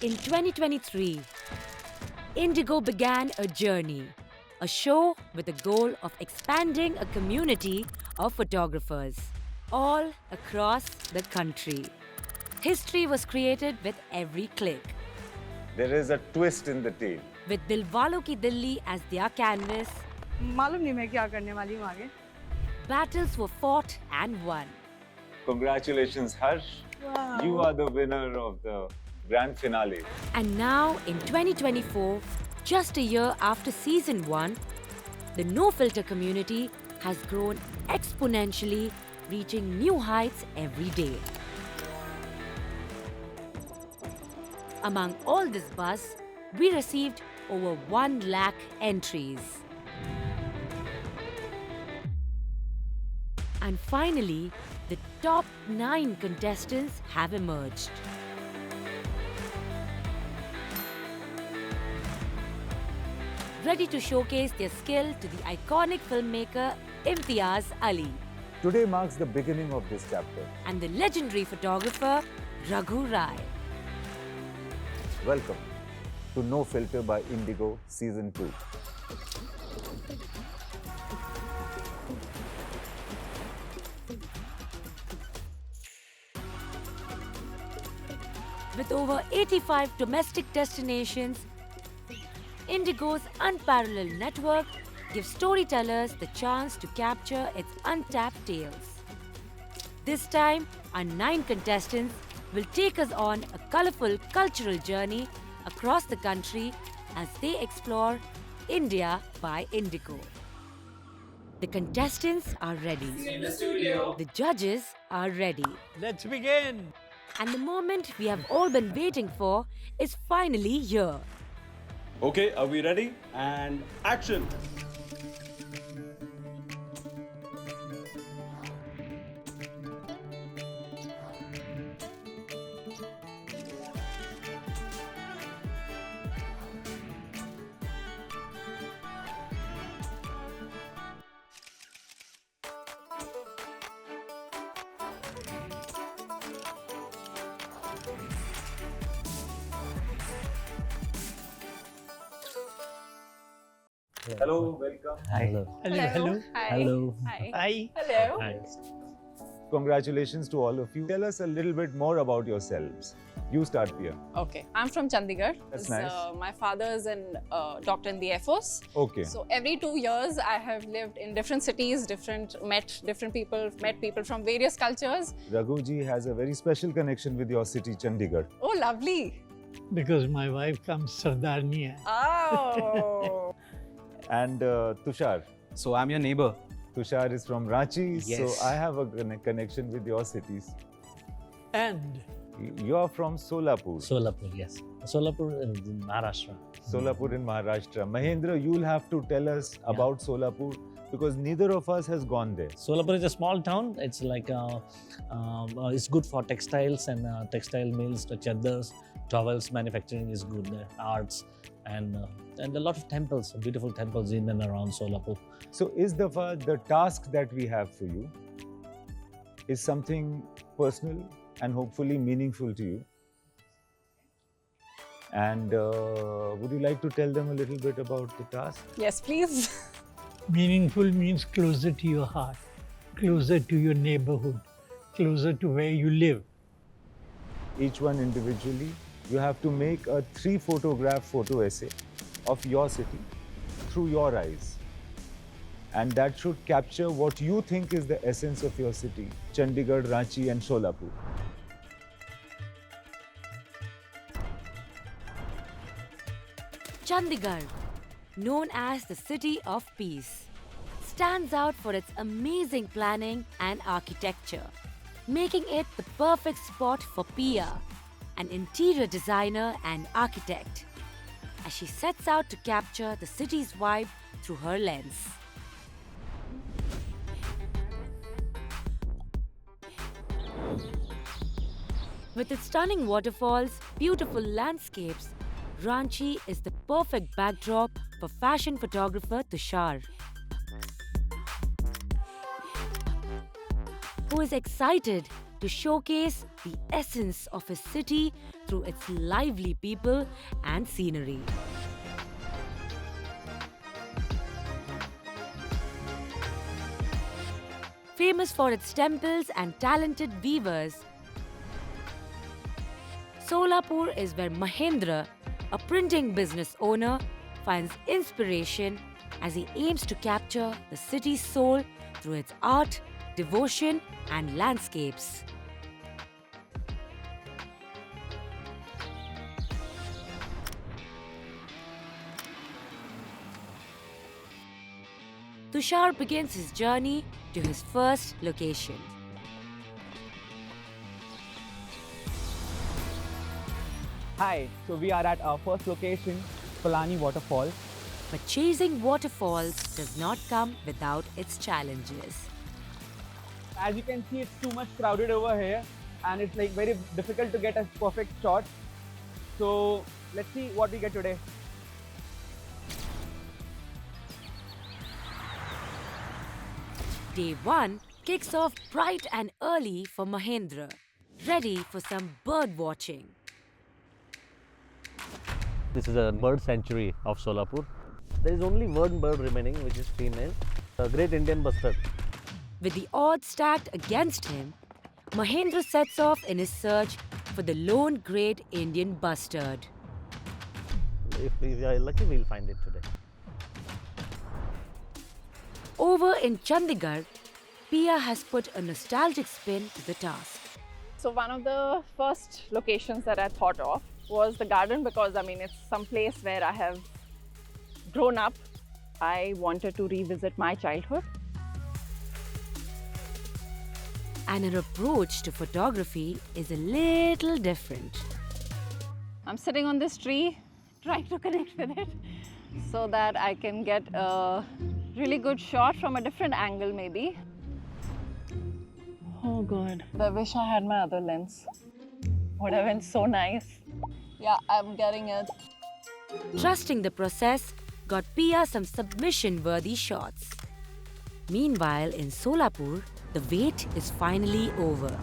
In 2023, Indigo began a journey, a show with the goal of expanding a community of photographers all across the country. History was created with every click, There is a twist in the tale. with Dilwalo Ki Dilli as their canvas. मालूम नहीं मैं क्या करने वाली हूँ आगे. Battles were fought and won. Congratulations, Harsh. Wow. You are the winner of the grand finale. And now, in 2024, just a year after season 1, the No Filter community has grown exponentially, reaching new heights every day. Among all this buzz, we received over 1 lakh entries. And finally, the top 9 contestants have emerged. Ready to showcase their skill to the iconic filmmaker Imtiaz Ali Today marks the beginning of this chapter. and the legendary photographer Raghu Rai. Welcome to No Filter by Indigo Season 2. With over 85 domestic destinations, Indigo's unparalleled network gives storytellers the chance to capture its untapped tales. This time, our 9 contestants will take us on a colorful cultural journey across the country as they explore India by Indigo. The contestants are ready. The judges are ready. Let's begin. And the moment we have all been waiting for is finally here. Okay, are we ready? And action. Hello, welcome. Hello. Hello. Hi. Hello. Hi. Hi. Hello. Hi. Congratulations to all of you. Tell us a little bit more about yourselves. You start, Pia. Okay, I'm from Chandigarh. That's nice. My father is a doctor in the Air Force. Okay. So every 2 years, I have lived in different cities, met different people, met people from various cultures. Raghuji has a very special connection with your city, Chandigarh. Oh, lovely! Because my wife comes Sardarni. Oh, And Tushar. So I'm your neighbor. Tushar is from Ranchi, Yes. so I have a connection with your cities. And You are from Solapur. Solapur, yes. Solapur in Maharashtra. Solapur in Maharashtra. Mahendra, you'll have to tell us about Solapur because neither of us has gone there. Solapur is a small town. It's like it's good for textiles and textile mills, the chaddars, towels manufacturing is good there, arts and a lot of temples, beautiful temples in and around Solapur. So, is the task that we have for you is something personal and hopefully meaningful to you. And would you like to tell them a little bit about the task? yes, please. meaningful means closer to your heart, closer to your neighborhood, closer to where you live. Each one individually, you have to make a 3-photograph photo essay of your city through your eyes. And that should capture what you think is the essence of your city, Chandigarh, Ranchi and Solapur. Chandigarh, known as the City of Peace, stands out for its amazing planning and architecture, making it the perfect spot for Pia, an interior designer and architect, as she sets out to capture the city's vibe through her lens. With its stunning waterfalls, beautiful landscapes, Ranchi is the perfect backdrop for fashion photographer Tushar, who is excited to showcase the essence of his city through its lively people and scenery. Famous for its temples and talented weavers, Solapur is where Mahendra, a printing business owner, finds inspiration as he aims to capture the city's soul through its art, devotion, and landscapes. Tushar begins his journey to his first location. Hi, so we are at our first location, Palani Waterfall. But chasing waterfalls does not come without its challenges. As you can see, it's too much crowded over here and it's like very difficult to get a perfect shot. So let's see what we get today. Day 1 kicks off bright and early for Mahendra, ready for some bird watching. This is a bird sanctuary of Solapur. There is only one bird remaining, which is female, a great Indian bustard. With the odds stacked against him, Mahendra sets off in his search for the lone great Indian bustard. If we are lucky, we'll find it today. Over in Chandigarh, Pia has put a nostalgic spin to the task. So one of the first locations that I thought of was the garden, because I mean it's some place where I have grown up. I wanted to revisit my childhood. And her approach to photography is a little different. I'm sitting on this tree trying to connect with it so that I can get a really good shot from a different angle maybe. Oh god, I wish I had my other lens. Would have been so nice. Yeah, I'm getting it. Trusting the process got Pia some submission-worthy shots. Meanwhile, in Solapur, the wait is finally over.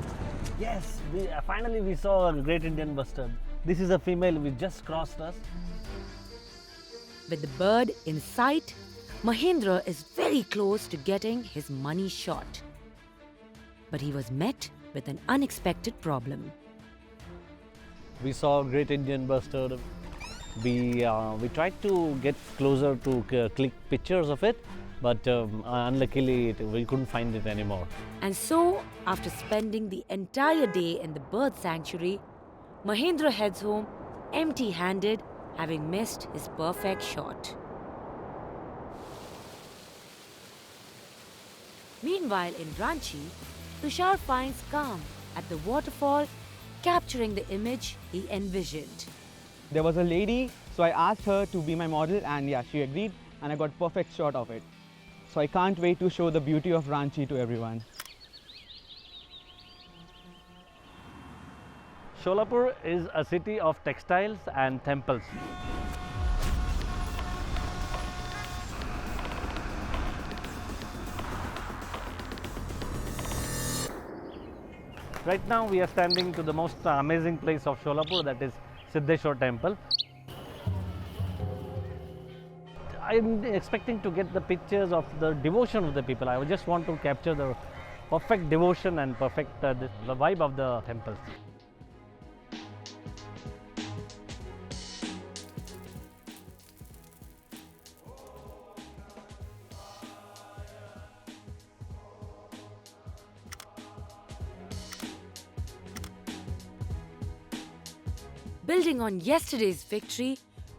Yes, finally we saw a great Indian bustard. This is a female which just crossed us. With the bird in sight, Mahendra is very close to getting his money shot. But he was met with an unexpected problem. We saw a great Indian bustard. We tried to get closer to click pictures of it, but unluckily we couldn't find it anymore. And so, after spending the entire day in the bird sanctuary, Mahendra heads home empty-handed, having missed his perfect shot. Meanwhile, in Ranchi, Tushar finds calm at the waterfall, capturing the image he envisioned. There was a lady, so I asked her to be my model and yeah, she agreed and I got perfect shot of it. So I can't wait to show the beauty of Ranchi to everyone. Solapur is a city of textiles and temples. Right now we are standing to the most amazing place of Solapur, that is Siddheshwar temple. I'm expecting to get the pictures of the devotion of the people. I just want to capture the perfect devotion and perfect the vibe of the temples. Building on yesterday's victory,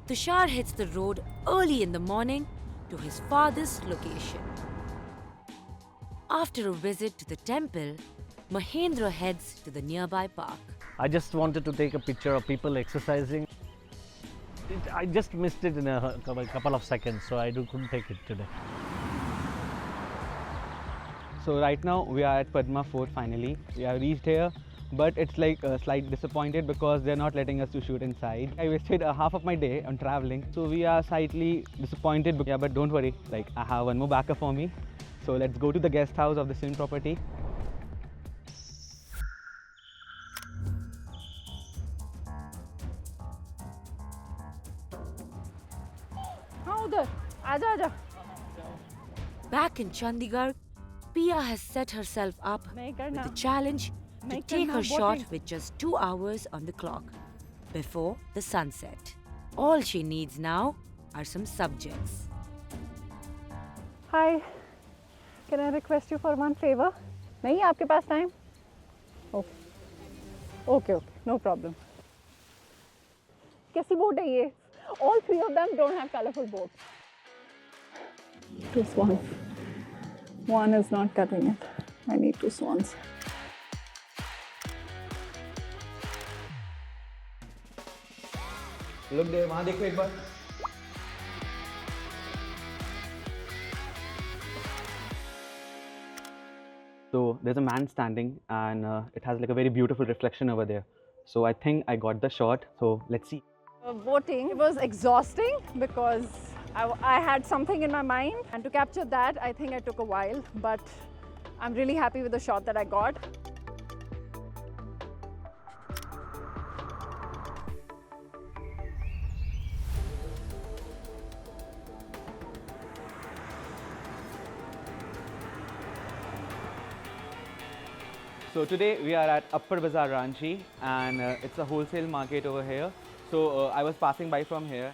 Tushar hits the road early in the morning to his farthest location. After a visit to the temple, Mahendra heads to the nearby park. I just wanted to take a picture of people exercising. I just missed it in a couple of seconds, so I couldn't take it today. So right now we are at Padma Fort finally. We have reached here, but it's like a slight disappointed because they're not letting us to shoot inside. I wasted half of my day on traveling, so we are slightly disappointed. Yeah, but don't worry, like I have one more backup for me. So let's go to the guest house of the Sin property. Back in Chandigarh, Pia has set herself up with the challenge to take her shot with just 2 hours on the clock before the sunset. All she needs now are some subjects. Hi, can I request you for one favor? नहीं है आपके पास time? Okay, no problem. कैसी boat है ये? All three of them don't have colorful boats. 2 swans. One is not cutting it. I need 2 swans. Look there, वहाँ देखो एक बार. So there's a man standing and it has like a very beautiful reflection over there. So I think I got the shot. So let's see. Boating was exhausting because I had something in my mind, and to capture that I think I took a while, but I'm really happy with the shot that I got. So today we are at Upper Bazaar Ranchi and it's a wholesale market over here. So I was passing by from here.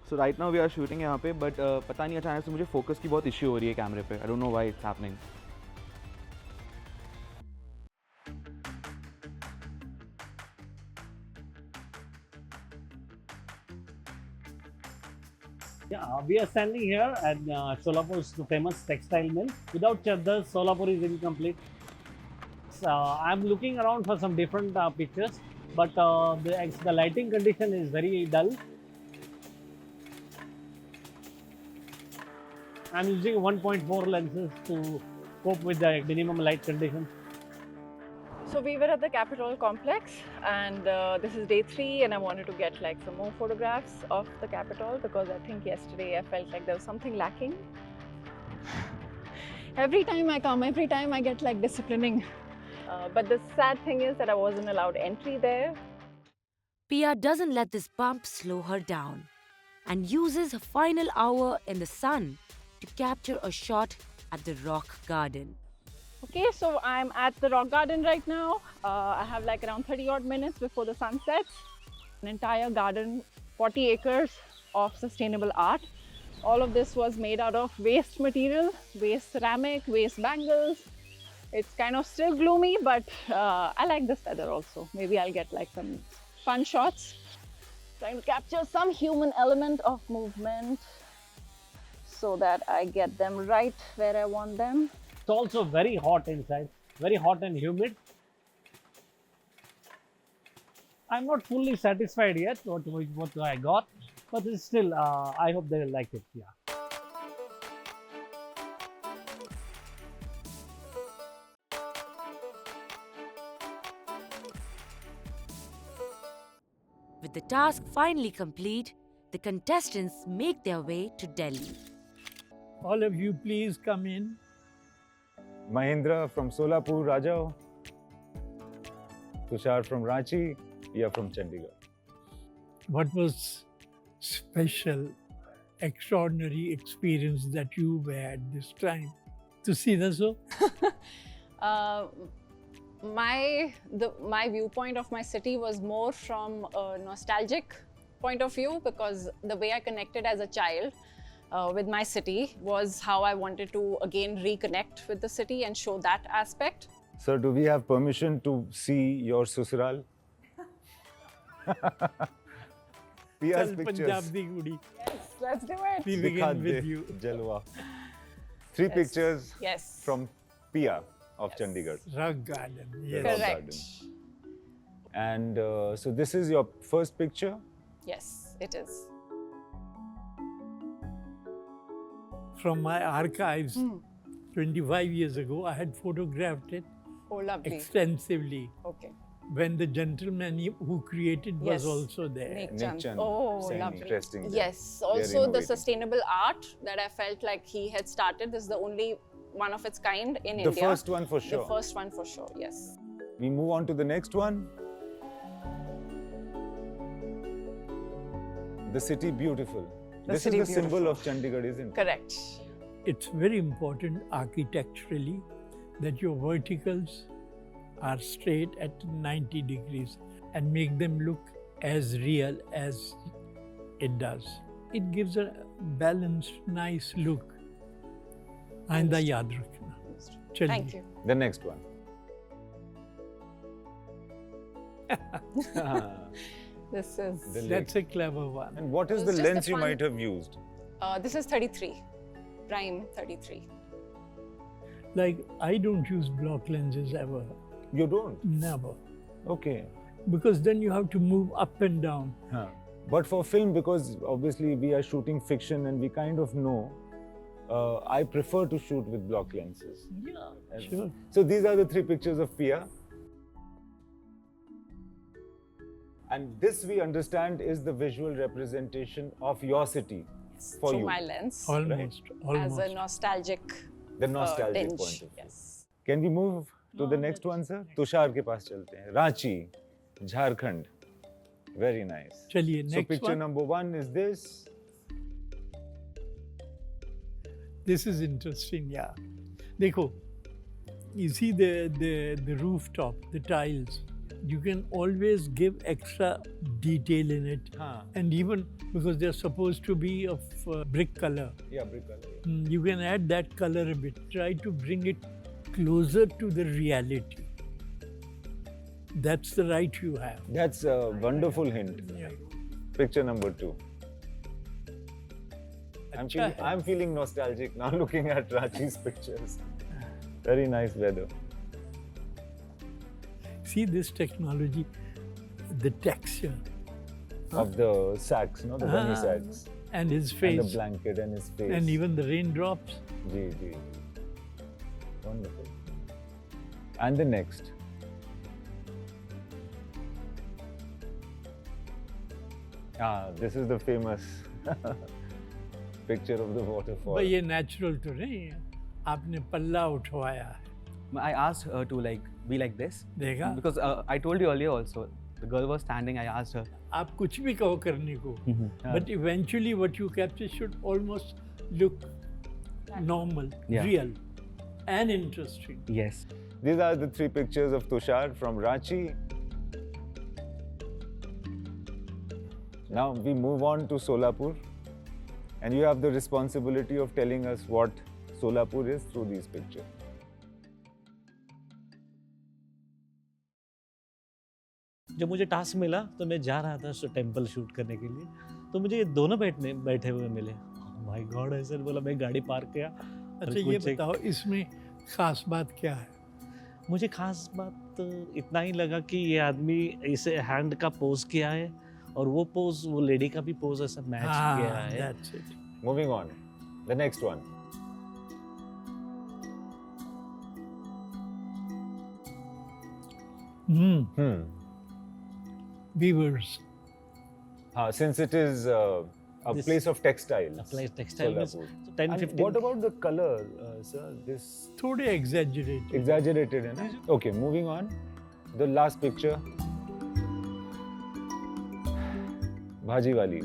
So right now we are shooting यहाँ पे, but पता नहीं अचानक से मुझे focus की बहुत issue हो रही है कैमरे पे. I don't know why it's happening. Yeah, we are standing here at Solapur's famous textile mill. Without chaddars, Solapur is incomplete. I'm looking around for some different pictures, but the lighting condition is very dull. I'm using 1.4 lenses to cope with the minimum light conditions. So we were at the Capitol complex, and this is day 3, and I wanted to get like some more photographs of the Capitol because I think yesterday I felt like there was something lacking. Every time I come, every time I get like disciplining. But the sad thing is that I wasn't allowed entry there. Pia doesn't let this bump slow her down and uses her final hour in the sun to capture a shot at the rock garden. Okay, so I'm at the rock garden right now. I have like around 30 odd minutes before the sun sets. An entire garden, 40 acres of sustainable art. All of this was made out of waste material, waste ceramic, waste bangles. It's kind of still gloomy, but I like this weather also. Maybe I'll get like some fun shots. Trying to capture some human element of movement so that I get them right where I want them. It's also very hot inside, very hot and humid. I'm not fully satisfied yet what I got, but it's still, I hope they will like it. Yeah. With the task finally complete, the contestants make their way to Delhi. All of you, please come in. Mahindra from Solapur, Rajao. Tushar from Ranchi. Pia from Chandigarh. What was special, extraordinary experience that you had this time to see the show? My viewpoint of my city was more from a nostalgic point of view, because the way I connected as a child with my city was how I wanted to again reconnect with the city and show that aspect. Sir, do we have permission to see your Susural? Pia's Chal pictures. Punjab di Kudi. Yes, let's do it. We begin with you. Jalwa. 3 pictures Yes. from Pia of Chandigarh. Rock garden. Yes. Rock Correct. garden. And so this is your first picture? Yes, it is. From my archives, 25 years ago, I had photographed it Oh, lovely. extensively Okay. when the gentleman who created was Yes. also there. Nick Nick Chand. Chand. Oh, Very lovely. interesting. Yes. Very Also, the innovative. sustainable art that I felt like he had started. This is the only one of its kind in The India. first one for sure. The first one for sure, yes. We move on to the next one. The city beautiful. The This city is the symbol beautiful. of Chandigarh, isn't it? Correct. it's very important architecturally that your verticals are straight at 90 degrees and make them look as real as it does. It gives a balanced, nice look. आइंदा याद रखना. चलिए. Thank you. The next one. This is That's a clever one. And what is It the was just a lens you fun- might have used? this is 33, prime 33. Like, I don't use block lenses ever. You don't? Never. Okay. Because then you have to move up and down. But for film, because obviously we are shooting fiction and we kind of know, I prefer to shoot with block lenses. Yeah, sure. So these are the 3 pictures of Pia. And this, we understand, is the visual representation of your city for Through you. my lens. Almost. As a nostalgic The nostalgic tinge. point of view. Yes. Can we move to the next one, sir? Tushar के पास चलते हैं. Ranchi, Jharkhand. Very nice. चलिए, So next picture one. number 1 is this. This is interesting, yeah. देखो, you see the rooftop, the tiles. You can always give extra detail in it. And even because they're supposed to be of brick color, Yeah, brick color. you can add that color a bit. Try to bring it closer to the reality. That's the right you have. That's a wonderful hint. Yeah. Picture number 2. अच्छा है. I'm feeling nostalgic now looking at Ranchi's pictures. Very nice weather. See this technology, the texture. Of the sacks, no? The bunny Ah, sacks. And his And face. the blanket and his face. And even the raindrops. Ji. Wonderful. And the next. This is the famous picture of the waterfall. भाई ये natural तो नहीं है. आपने पल्ला उठवाया है. I asked her to like be like this देखा? because I told you earlier also. The girl was standing. I asked her. आप कुछ भी कहो करने को. But eventually what you capture should almost look normal, Yeah. real and interesting. Yes. These are the 3 pictures of Tushar from Ranchi. Now we move on to Solapur. And you have the responsibility of telling us what Solapur is through these pictures. जब मुझे task मिला तो मैं जा रहा था temple shoot करने के लिए, तो मुझे ये दोनों बैठे हुए मिले. माय गॉड, ऐसे बोला. मैं गाड़ी पार्क किया. अच्छा ये बताओ इसमें खास बात क्या है? मुझे खास बात इतना ही लगा कि ये आदमी इसे हैंड का पोज किया है और वो पोज वो लेडी का भी पोज ऐसा मैच किया है. That's it. Moving on. The next one. Weavers. Since it is a This- place of textiles. A place textile means Solapur. so 10, And 15. what about the color, sir? This थोड़े exaggerated. exaggerated, है ना? Okay, moving on. The last picture. Bhaji wali.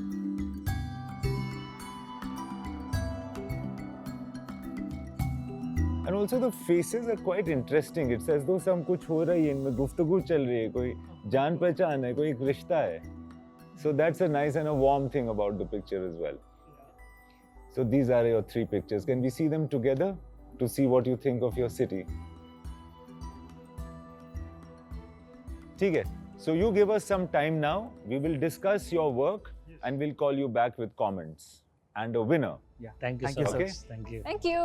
And also the faces are quite interesting. It's as though some कुछ हो रही है इनमें, गुफ्तगू चल रही है, कोई जान पहचान है, कोई एक रिश्ता है. So that's a nice and a warm thing about the picture as well. So these are your 3 pictures. Can we see them together to see what you think of your city? ठीक है. So you give us some time now. We will discuss your work and we'll call you back with comments and a winner. Thank you Thank so you, much. sir. Thank you. Thank you.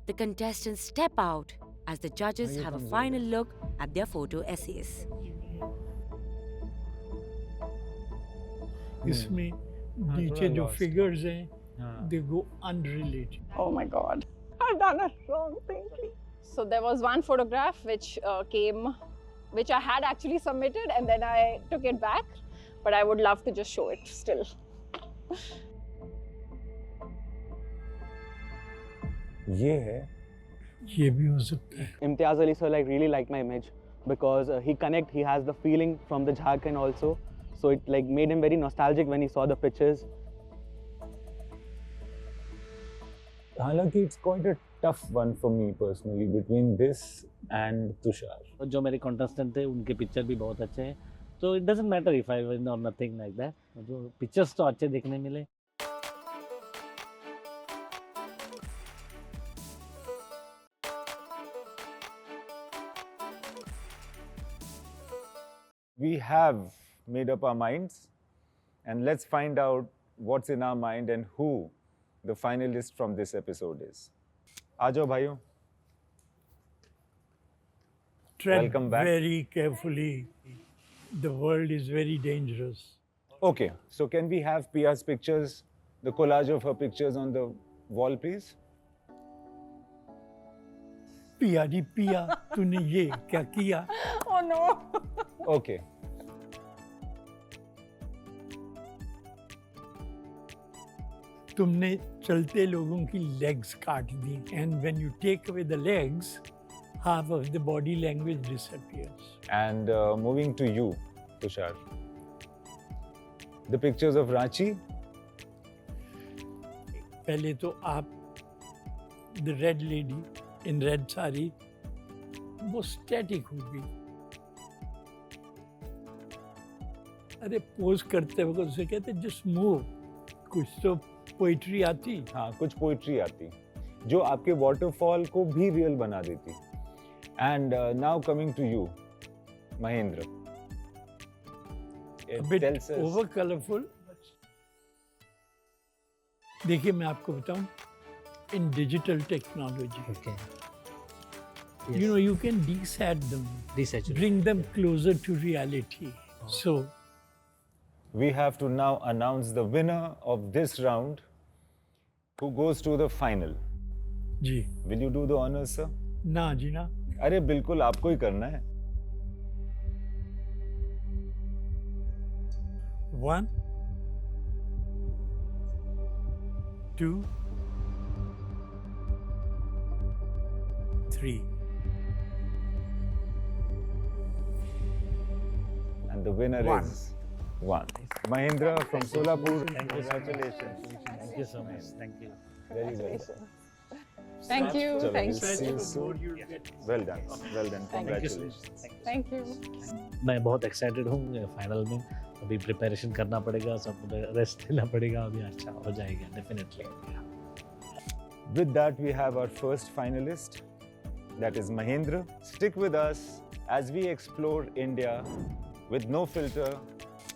The contestants step out as the judges have a final look at their photo essays. इसमें नीचे जो figures हैं, they go unrelated. Oh my God. I've done a wrong thing. So there was one photograph which which I had actually submitted and then I took it back. But I would love to just show it still. ये है. ये भी हो सकता है. Imtiaz Ali sir like really liked my image because he has the feeling from the Jharkhand also. So it like made him very nostalgic when he saw the pictures. हालांकि it's quite a tough one for me personally between this and Tushar. जो मेरे contestant थे उनके picture भी बहुत अच्छे हैं, तो it doesn't matter if I win और नथिंग लाइक दैट, जो पिक्चर्स तो अच्छे देखने मिले. We have made up our minds, and let's find out what's in our mind and who the finalist from this episode is. आ जाओ भाइयों. Tread Welcome back. very carefully. The world is very dangerous. Okay, so can we have Pia's pictures, the collage of her pictures on the wall, please? पियारी पिया, तूने ये क्या किया? Oh no! Okay. तुमने चलते लोगों की legs काट दी. And when you take away the legs, half of the body language disappears. And moving to you, Tushar. The pictures of Ranchi. पहले तो आप the red lady in red sari वो static हो गई. अरे पोज करते वक्त उसे कहते just move. कुछ तो पोइट्री आती. हाँ, कुछ पोइट्री आती जो आपके वाटरफॉल को भी रियल बना देती. And now coming to you, Mahendra. A bit over colorful. देखिए मैं आपको बताऊं, in digital technology, Okay. you know, you can desat them, Desaturate. bring them closer to reality. So We have to now announce the winner of this round, who goes to the final. Ji Will you do the honors, sir? ना जी ना. अरे बिल्कुल आपको ही करना है. 1, 2, 3. And the winner One. is 1. Mahindra from Solapur. Thank you so much. Congratulations. Thank you so much. Thank you. Very well. Thank you. Chalo, Thank we'll you. see you soon. Well done. Well done. Congratulations. Thank you. मैं बहुत excited हूँ final में. अभी preparation करना पड़ेगा, सब rest लेना पड़ेगा. अभी अच्छा हो जाएगा definitely. With that, we have our first finalist. That is Mahindra. Stick with us as we explore India with no filter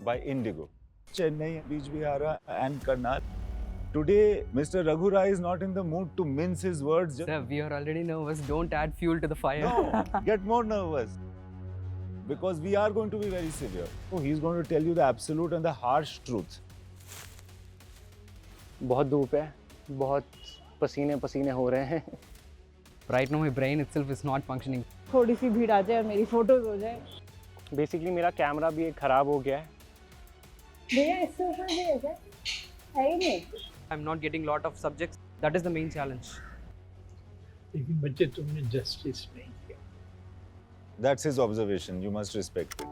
by Indigo. Chennai, Beach Vihara and Karnal. Today, Mr. Raghu Rai is not in the mood to mince his words. Sir, we are already nervous. Don't add fuel to the fire. No, get more nervous. Because we are going to be very severe. Oh, he's going to tell you the absolute and the harsh truth. बहुत धूप है, बहुत पसीने पसीने हो रहे हैं. Right now, my brain itself is not functioning. थोड़ी सी भीड़ आ जाए और मेरी फोटोज हो जाए. बेसिकली मेरा कैमरा भी एक खराब हो गया है. भैया इससे ऊपर भी है क्या? है ही नहीं. I'm not getting lot of subjects. That is the main challenge. लेकिन बच्चे तुमने justice नहीं किया. That's his observation. You must respect it.